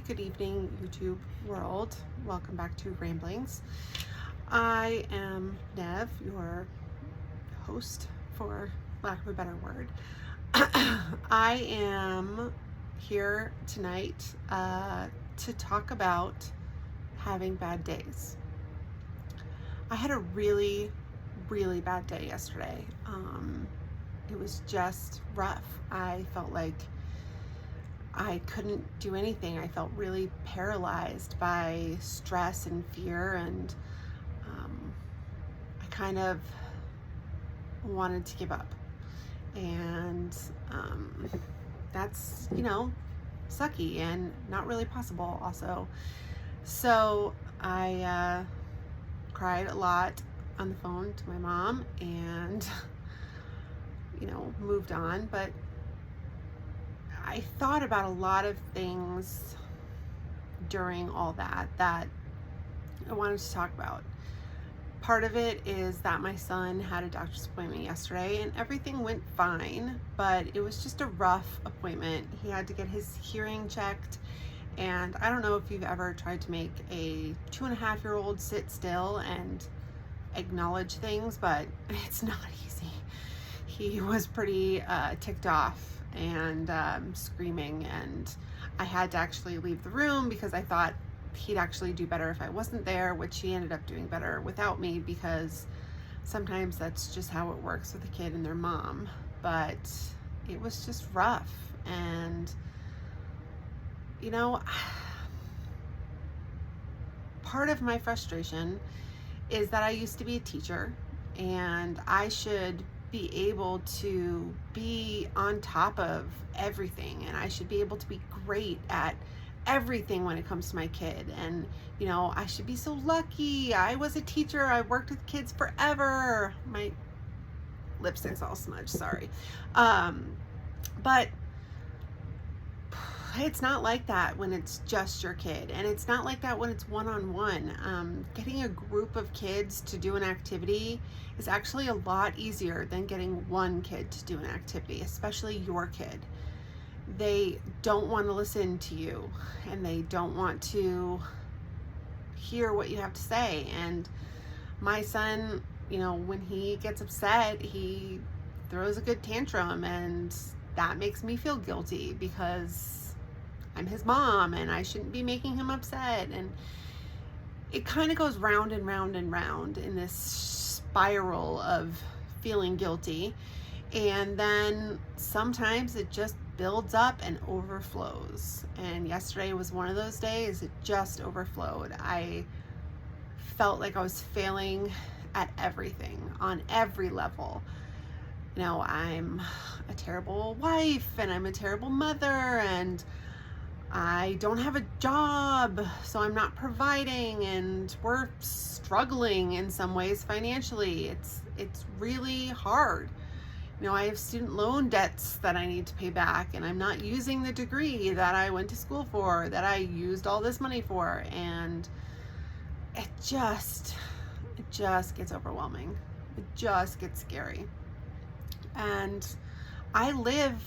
good evening, YouTube world. Welcome back to Ramblings. I am Nev, your host, for lack of a better word. I am here tonight to talk about having bad days. I had a really bad day yesterday. It was just rough. I felt like I couldn't do anything. I felt really paralyzed by stress and fear, and I kind of wanted to give up. And that's, sucky and not really possible also. So I cried a lot on the phone to my mom and, moved on. But I thought about a lot of things during all that I wanted to talk about. Part of it is that my son had a doctor's appointment yesterday and everything went fine, but it was just a rough appointment. He had to get his hearing checked, and I don't know if you've ever tried to make a 2.5-year-old sit still and acknowledge things, but it's not easy. He was pretty ticked off and screaming, and I had to actually leave the room because I thought he'd actually do better if I wasn't there, which he ended up doing better without me, because sometimes that's just how it works with a kid and their mom. But it was just rough, and part of my frustration is that I used to be a teacher and I should be able to be on top of everything, and I should be able to be great at everything when it comes to my kid. And I should be so lucky. I was a teacher. I worked with kids forever. My lipstick's all smudged, sorry. But it's not like that when it's just your kid, and it's not like that when it's one-on-one. Getting a group of kids to do an activity is actually a lot easier than getting one kid to do an activity, especially your kid. They don't want to listen to you, and they don't want to hear what you have to say. And my son, when he gets upset, he throws a good tantrum, and that makes me feel guilty because I'm his mom and I shouldn't be making him upset. And it kind of goes round and round and round in this spiral of feeling guilty. And then sometimes it just builds up and overflows. And yesterday was one of those days. It just overflowed. I felt like I was failing at everything, on every level. I'm a terrible wife, and I'm a terrible mother, and I don't have a job, so I'm not providing, and we're struggling in some ways financially. It's really hard. I have student loan debts that I need to pay back, and I'm not using the degree that I went to school for, that I used all this money for, and it just gets overwhelming. It just gets scary. And I live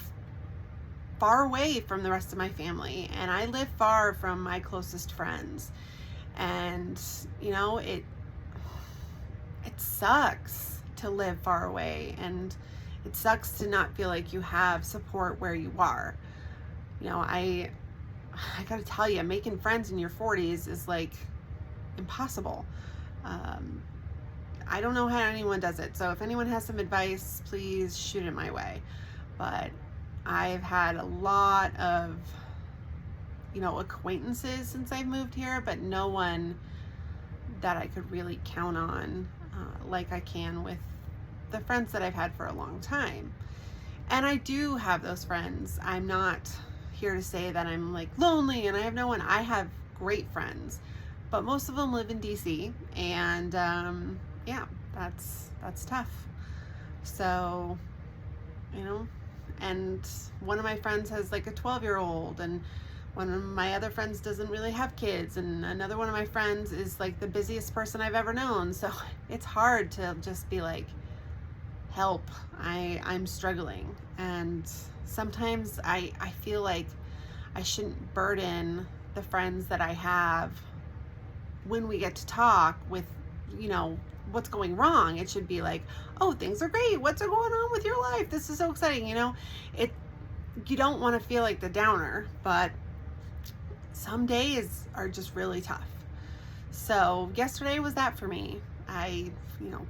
far away from the rest of my family, and I live far from my closest friends. And it sucks to live far away, and it sucks to not feel like you have support where you are. I gotta tell you, making friends in your 40s is like impossible. I don't know how anyone does it, so if anyone has some advice, please shoot it my way. But I've had a lot of acquaintances since I've moved here, but no one that I could really count on like I can with the friends that I've had for a long time. And I do have those friends. I'm not here to say that I'm like lonely and I have no one. I have great friends, but most of them live in DC, and that's tough. So and one of my friends has like a 12-year-old, and one of my other friends doesn't really have kids, and another one of my friends is like the busiest person I've ever known. So it's hard to just be like, help, I'm struggling. And sometimes I feel like I shouldn't burden the friends that I have, when we get to talk with, what's going wrong, it should be like, oh, things are great. What's going on with your life? This is so exciting. You don't want to feel like the downer, but some days are just really tough. So yesterday was that for me. I,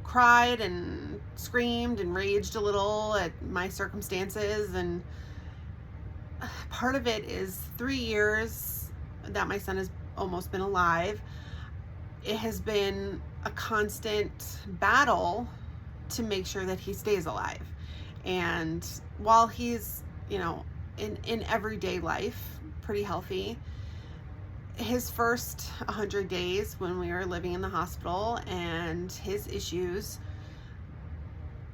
cried and screamed and raged a little at my circumstances. And part of it is 3 years that my son has almost been alive. It has been a constant battle to make sure that he stays alive. And while he's, in everyday life, pretty healthy, his first 100 days when we were living in the hospital and his issues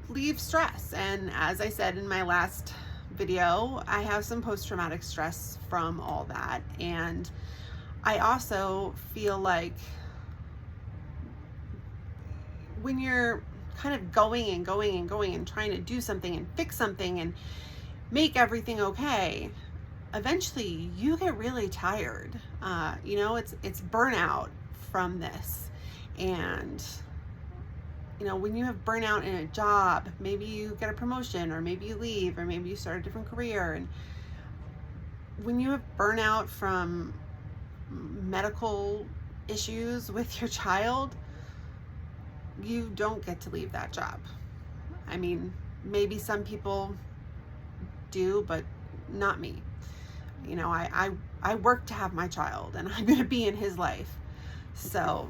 leave stress. And as I said in my last video, I have some post-traumatic stress from all that. And I also feel like when you're kind of going and going and going and trying to do something and fix something and make everything okay, eventually you get really tired. It's burnout from this. And when you have burnout in a job, maybe you get a promotion, or maybe you leave, or maybe you start a different career. And when you have burnout from medical issues with your child, you don't get to leave that job. I mean, maybe some people do, but not me. I work to have my child, and I'm going to be in his life. So,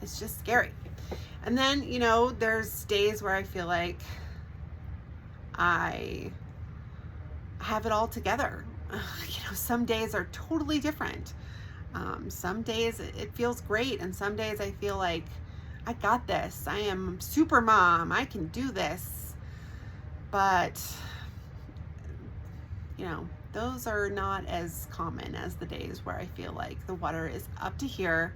it's just scary. And then, there's days where I feel like I have it all together. Some days are totally different. Some days it feels great, and some days I feel like I got this. I am super mom. I can do this. But, those are not as common as the days where I feel like the water is up to here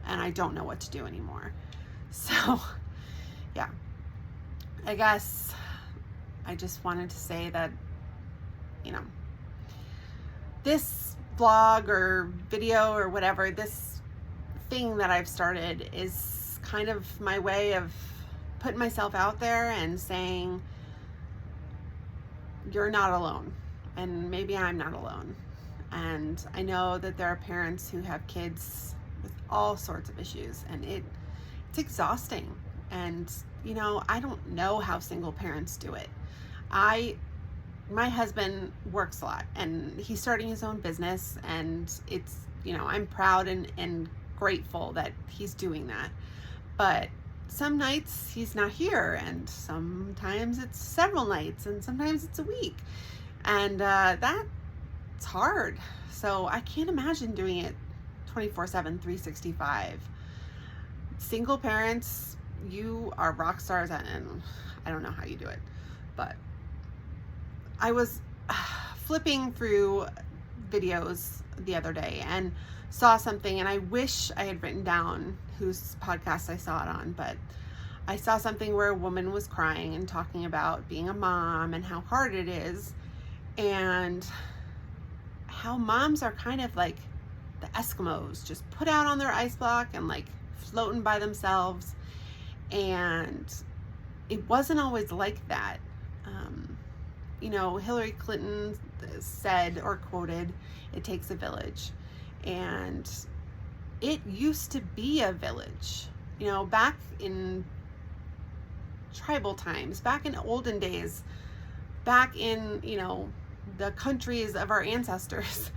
and I don't know what to do anymore. So, yeah, I guess I just wanted to say that, this vlog or video or whatever, this thing that I've started is kind of my way of putting myself out there and saying, you're not alone. And maybe I'm not alone. And I know that there are parents who have kids with all sorts of issues, and it's exhausting. And, I don't know how single parents do it. My husband works a lot, and he's starting his own business, and it's, I'm proud and grateful that he's doing that. But some nights he's not here, and sometimes it's several nights, and sometimes it's a week. And that's hard. So I can't imagine doing it 24/7, 365. Single parents, you are rock stars, and I don't know how you do it. But I was flipping through videos the other day and saw something, and I wish I had written down whose podcast I saw it on, but I saw something where a woman was crying and talking about being a mom and how hard it is, and how moms are kind of like the Eskimos, just put out on their ice block and like floating by themselves. And it wasn't always like that. Hillary Clinton said or quoted, "It takes a village." And it used to be a village, back in tribal times, back in olden days, back in, the countries of our ancestors.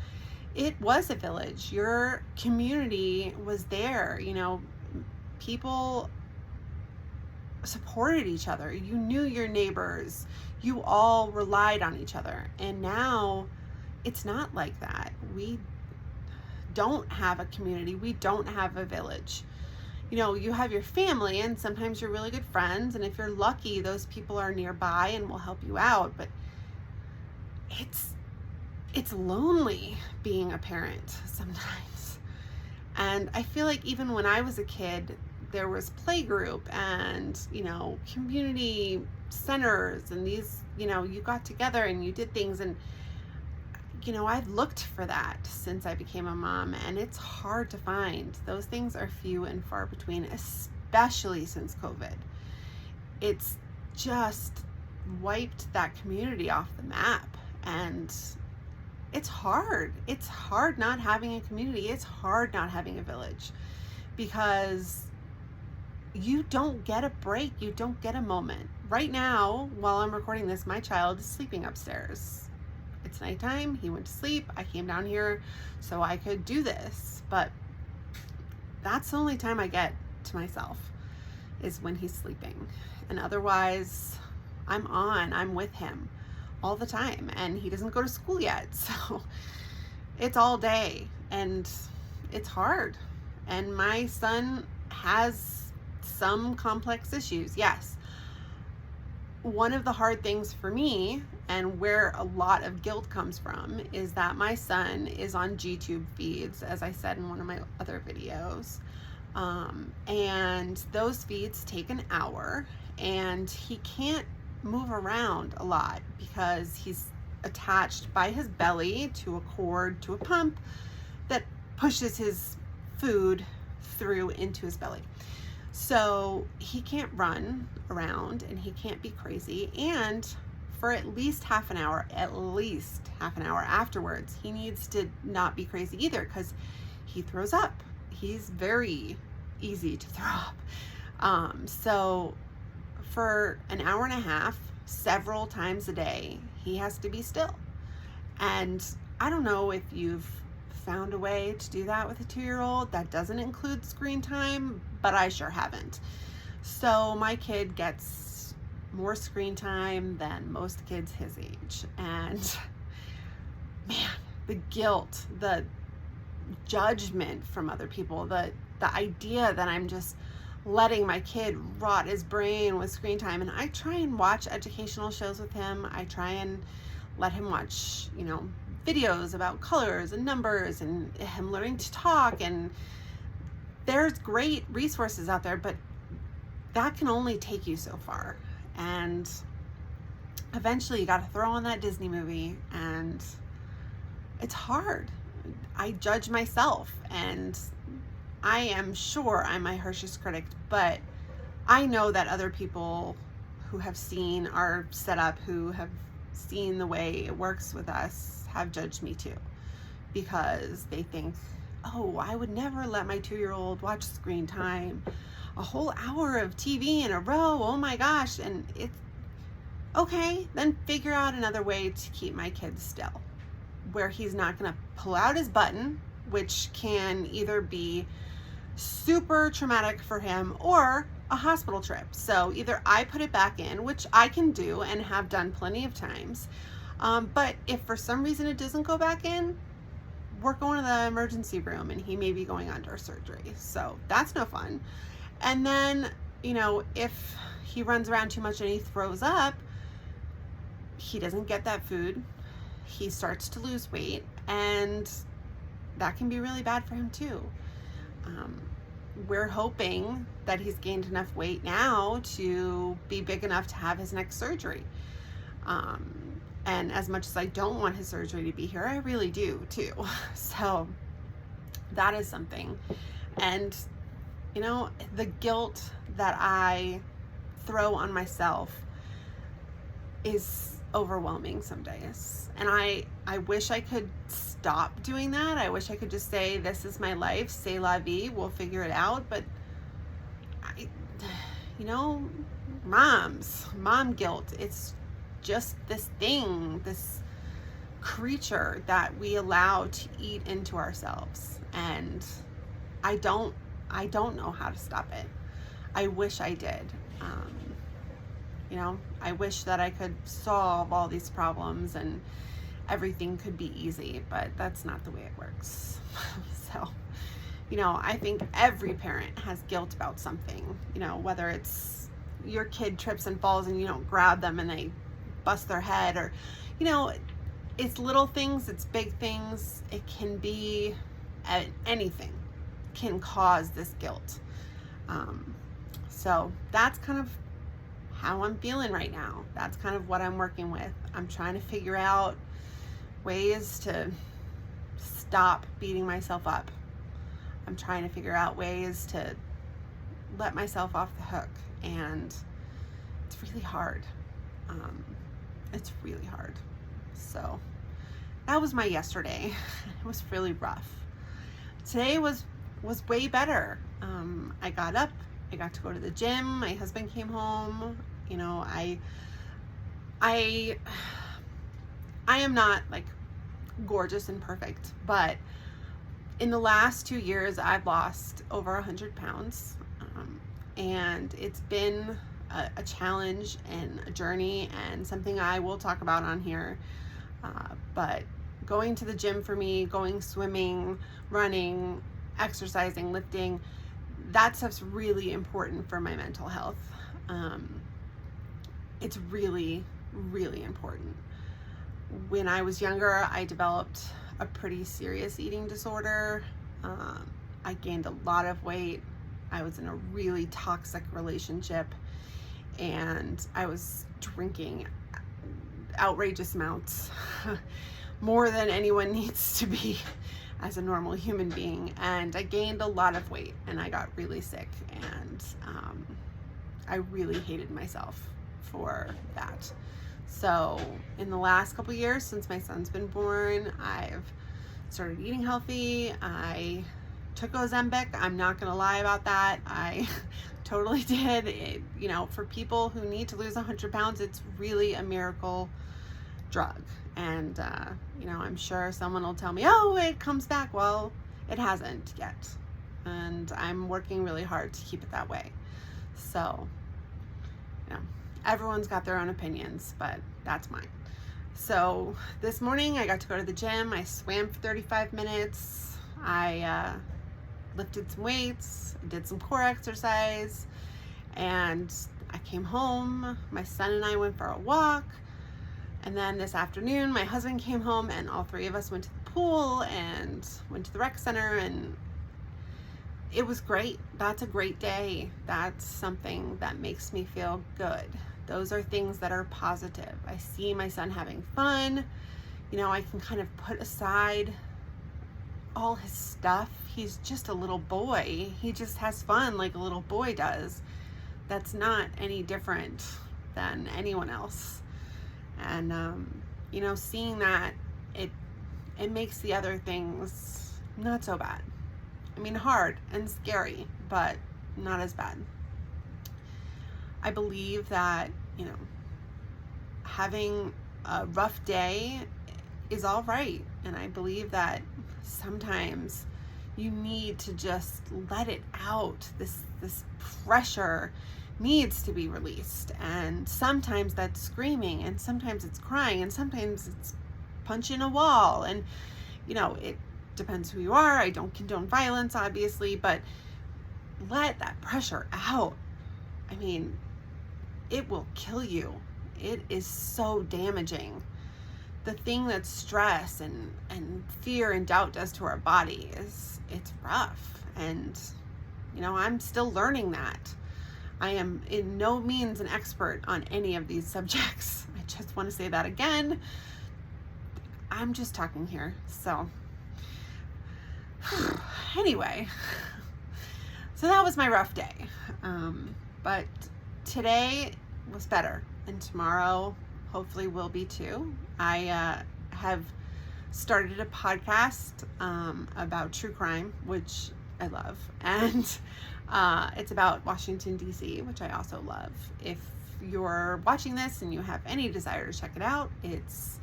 It was a village. Your community was there. People supported each other. You knew your neighbors. You all relied on each other. And now it's not like that. We don't have a community. We don't have a village. You have your family, and sometimes you're really good friends, and if you're lucky, those people are nearby and will help you out. But it's lonely being a parent sometimes. And I feel like even when I was a kid, there was playgroup and, community centers, and these, you got together and you did things. And I've looked for that since I became a mom, and it's hard to find. Those things are few and far between, especially since COVID. It's just wiped that community off the map, and it's hard. It's hard not having a community. It's hard not having a village, because you don't get a break. You don't get a moment. Right now, while I'm recording this, my child is sleeping upstairs. It's nighttime. He went to sleep. I came down here so I could do this, but that's the only time I get to myself, is when he's sleeping. And otherwise, I'm with him all the time, and he doesn't go to school yet. So it's all day, and it's hard. And my son has some complex issues. Yes. One of the hard things for me, and where a lot of guilt comes from, is that my son is on GTube feeds, as I said in one of my other videos. And those feeds take an hour, and he can't move around a lot because he's attached by his belly to a cord to a pump that pushes his food through into his belly. So he can't run around, and he can't be crazy. And for at least half an hour afterwards, he needs to not be crazy either, because he throws up. He's very easy to throw up. So for an hour and a half, several times a day, he has to be still. And I don't know if you've found a way to do that with a 2-year-old that doesn't include screen time, but I sure haven't. So my kid gets more screen time than most kids his age. And man, the guilt, the judgment from other people, the idea that I'm just letting my kid rot his brain with screen time. And I try and watch educational shows with him. I try and let him watch, videos about colors and numbers and him learning to talk. And there's great resources out there, but that can only take you so far. And eventually you got to throw on that Disney movie, and it's hard. I judge myself, and I am sure I'm my harshest critic, but I know that other people who have seen our setup, who have seen the way it works with us, have judged me too, because they think, oh, I would never let my 2-year-old watch screen time, a whole hour of TV in a row. Oh my gosh. And it's okay, then figure out another way to keep my kid still, where he's not going to pull out his button, which can either be super traumatic for him or a hospital trip. So either I put it back in, which I can do and have done plenty of times, but if for some reason it doesn't go back in, we're going to the emergency room and he may be going under surgery. So that's no fun. And then, if he runs around too much and he throws up, he doesn't get that food. He starts to lose weight, and that can be really bad for him too. We're hoping that he's gained enough weight now to be big enough to have his next surgery. And as much as I don't want his surgery to be here, I really do too. So that is something. And, the guilt that I throw on myself is overwhelming some days. And I wish I could stop doing that. I wish I could just say, this is my life, c'est la vie, we'll figure it out. But mom guilt, it's just this thing, this creature that we allow to eat into ourselves. And I don't know how to stop it. I wish I did. I wish that I could solve all these problems and everything could be easy, but that's not the way it works. So, I think every parent has guilt about something, whether it's your kid trips and falls and you don't grab them and they bust their head, or, it's little things, it's big things. It can be anything can cause this guilt. So that's kind of how I'm feeling right now. That's kind of what I'm working with. I'm trying to figure out ways to stop beating myself up. I'm trying to figure out ways to let myself off the hook, and it's really hard. It's really hard. So that was my yesterday. It was really rough. Today was way better. I got up, I got to go to the gym, my husband came home. You know, I am not like gorgeous and perfect, but in the last 2 years I've lost over 100 pounds. And it's been a challenge and a journey, and something I will talk about on here. But going to the gym for me, going swimming, running, exercising, lifting, that stuff's really important for my mental health. It's really, really important. When I was younger, I developed a pretty serious eating disorder. I gained a lot of weight. I was in a really toxic relationship, and I was drinking outrageous amounts, more than anyone needs to be as a normal human being. And I gained a lot of weight, and I got really sick, and I really hated myself for that. So in the last couple years, since my son's been born, I've started eating healthy. I took Ozempic. I'm not gonna lie about that. I totally did. It, you know, for people who need to lose 100 pounds, it's really a miracle drug. And you know, I'm sure someone will tell me, oh, it comes back. Well, it hasn't yet, and I'm working really hard to keep it that way. So, you know, everyone's got their own opinions, but that's mine. So this morning I got to go to the gym. I swam for 35 minutes. I lifted some weights, did some core exercise, and I came home. My son and I went for a walk. And then this afternoon, my husband came home, and all three of us went to the pool and went to the rec center, and it was great. That's a great day. That's something that makes me feel good. Those are things that are positive. I see my son having fun. You know, I can kind of put aside all his stuff. He's just a little boy. He just has fun like a little boy does. That's not any different than anyone else. And you know, seeing that, it makes the other things not so bad. I mean, hard and scary, but not as bad. I believe that, you know, having a rough day is all right. And I believe that sometimes you need to just let it out. This pressure needs to be released. And sometimes that's screaming, and sometimes it's crying, and sometimes it's punching a wall. And, you know, it depends who you are. I don't condone violence, obviously, but let that pressure out. I mean, it will kill you. It is so damaging. The thing that stress and fear and doubt does to our body is, it's rough. And, you know, I'm still learning that. I am in no means an expert on any of these subjects. I just want to say that again. I'm just talking here. So anyway, so that was my rough day. But today was better, and tomorrow hopefully will be too. I have started a podcast about true crime, which I love, and it's about Washington, D.C., which I also love. If you're watching this and you have any desire to check it out, it's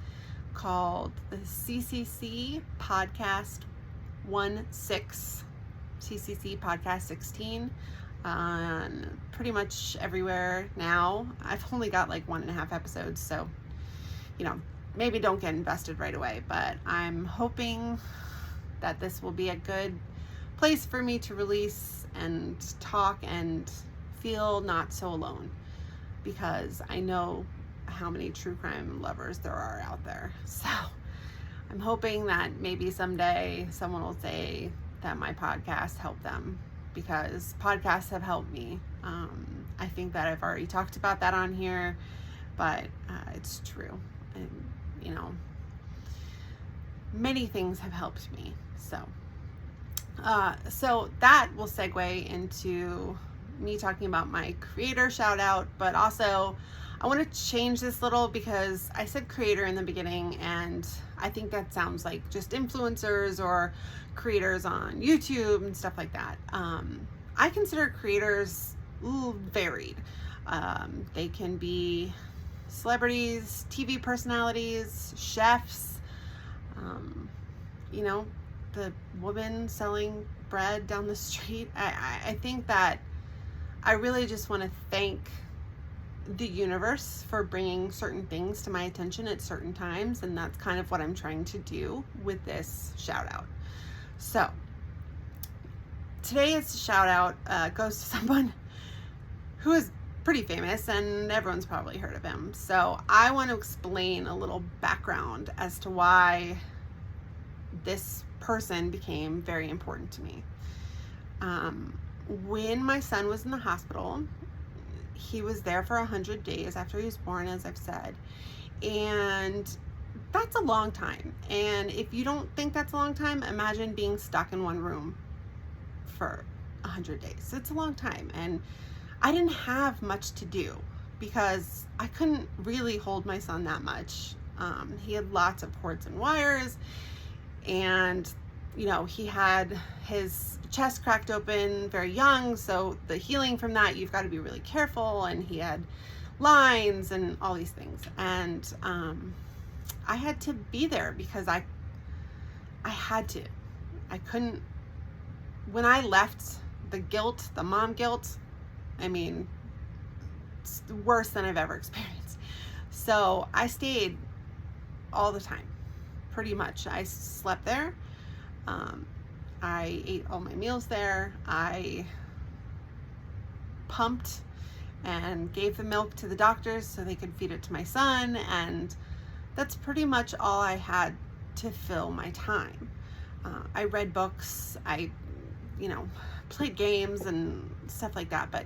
called the CCC Podcast 16, CCC Podcast 16, on pretty much everywhere now. I've only got like 1.5 episodes, so, you know, maybe don't get invested right away, but I'm hoping that this will be a good place for me to release and talk and feel not so alone, because I know how many true crime lovers there are out there. So I'm hoping that maybe someday someone will say that my podcast helped them, because podcasts have helped me. I think that I've already talked about that on here, but it's true. And, you know, many things have helped me. So that will segue into me talking about my creator shout out, but also I want to change this little because I said creator in the beginning, and I think that sounds like just influencers or creators on YouTube and stuff like that. I consider creators varied. They can be celebrities, TV personalities, chefs, you know, the woman selling bread down the street. I think that I really just want to thank the universe for bringing certain things to my attention at certain times, and that's kind of what I'm trying to do with this shout out. So today's shout out goes to someone who is pretty famous and everyone's probably heard of him. So I want to explain a little background as to why this person became very important to me. When my son was in the hospital, he was there for 100 days after he was born, as I've said, and that's a long time. And if you don't think that's a long time, imagine being stuck in one room for 100 days. It's a long time, and I didn't have much to do because I couldn't really hold my son that much. He had lots of cords and wires, and you know, he had his chest cracked open very young, so the healing from that, you've got to be really careful, and he had lines and all these things, and I had to be there because I had to. I couldn't. When I left, the guilt, the mom guilt, I mean, it's worse than I've ever experienced. So I stayed all the time, pretty much. I slept there. I ate all my meals there. I pumped and gave the milk to the doctors so they could feed it to my son, and that's pretty much all I had to fill my time. I read books, I, you know, played games and stuff like that, but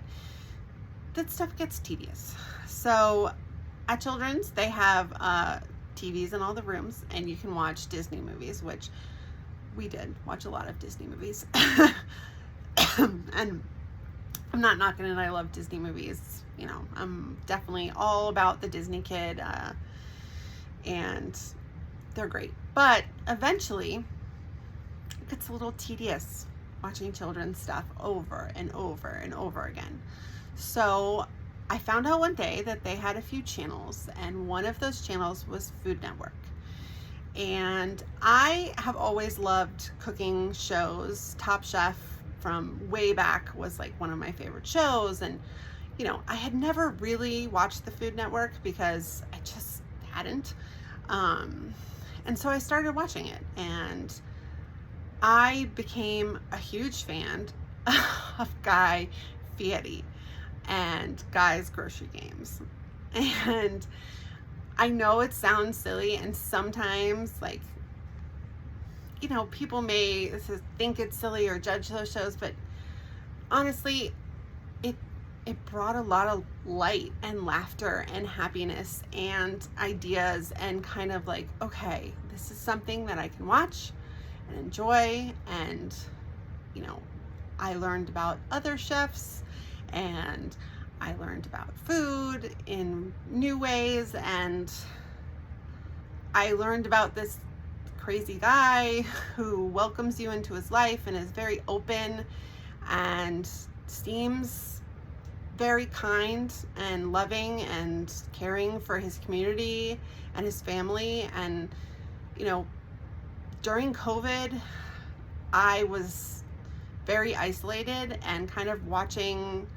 that stuff gets tedious. So at Children's, they have TVs in all the rooms, and you can watch Disney movies, which we did watch a lot of Disney movies. And I'm not knocking it. I love Disney movies. You know, I'm definitely all about the Disney kid, and they're great. But eventually, it gets a little tedious watching children's stuff over and over and over again. So I found out one day that they had a few channels, and one of those channels was Food Network. And I have always loved cooking shows. Top Chef from way back was like one of my favorite shows, and you know, I had never really watched the Food Network because I just hadn't, and so I started watching it, and I became a huge fan of Guy Fieri and Guy's Grocery Games. And I know it sounds silly, and sometimes, like, you know, people may think it's silly or judge those shows, but honestly, it brought a lot of light and laughter and happiness and ideas, and kind of like, okay, this is something that I can watch and enjoy. And you know, I learned about other chefs, and I learned about food in new ways, and I learned about this crazy guy who welcomes you into his life and is very open and seems very kind and loving and caring for his community and his family. And you know, during COVID, I was very isolated, and kind of watching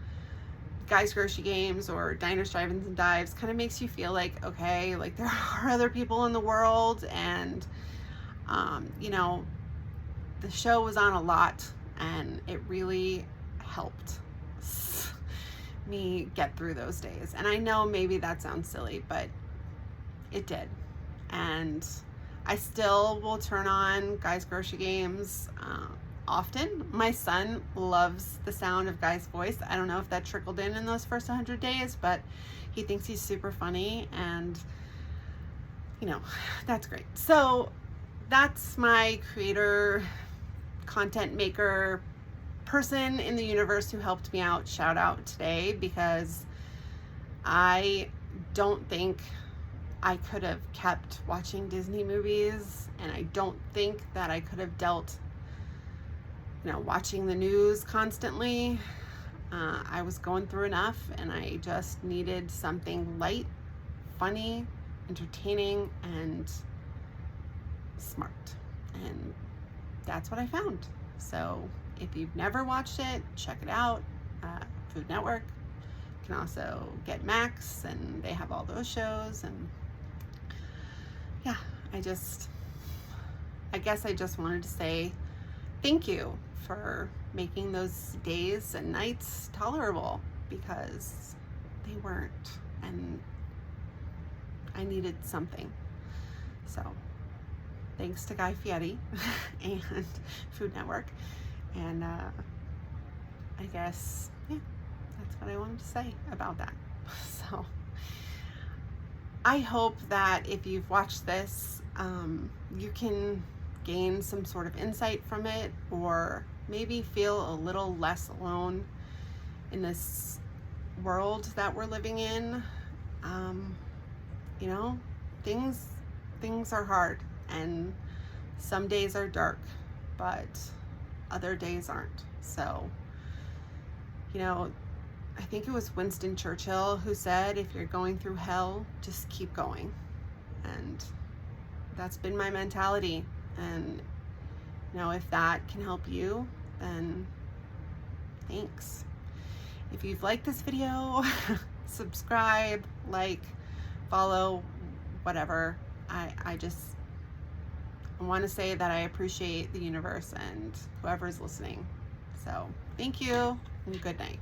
Guys Grocery Games or Diners, Drive-Ins, and Dives kind of makes you feel like, okay, like there are other people in the world. And you know, the show was on a lot, and it really helped me get through those days. And I know maybe that sounds silly, but it did. And I still will turn on Guy's Grocery Games often. My son loves the sound of Guy's voice. I don't know if that trickled in those first 100 days, but he thinks he's super funny, and you know, that's great. So that's my creator, content maker person in the universe who helped me out. Shout out today, because I don't think I could have kept watching Disney movies, and I don't think that I could have dealt, watching the news constantly. I was going through enough, and I just needed something light, funny, entertaining, and smart. And that's what I found. So if you've never watched it, check it out. Food Network. You can also get Max, and they have all those shows. And yeah, I guess I just wanted to say thank you for making those days and nights tolerable, because they weren't, and I needed something. So thanks to Guy Fieri and Food Network. And I guess, yeah, that's what I wanted to say about that. So I hope that if you've watched this, you can gain some sort of insight from it, or maybe feel a little less alone in this world that we're living in. Things are hard, and some days are dark, but other days aren't. So, I think it was Winston Churchill who said, if you're going through hell, just keep going. And that's been my mentality. And, if that can help you, then thanks. If you've liked this video, subscribe, like, follow, whatever. I want to say that I appreciate the universe and whoever's listening. So thank you, and good night.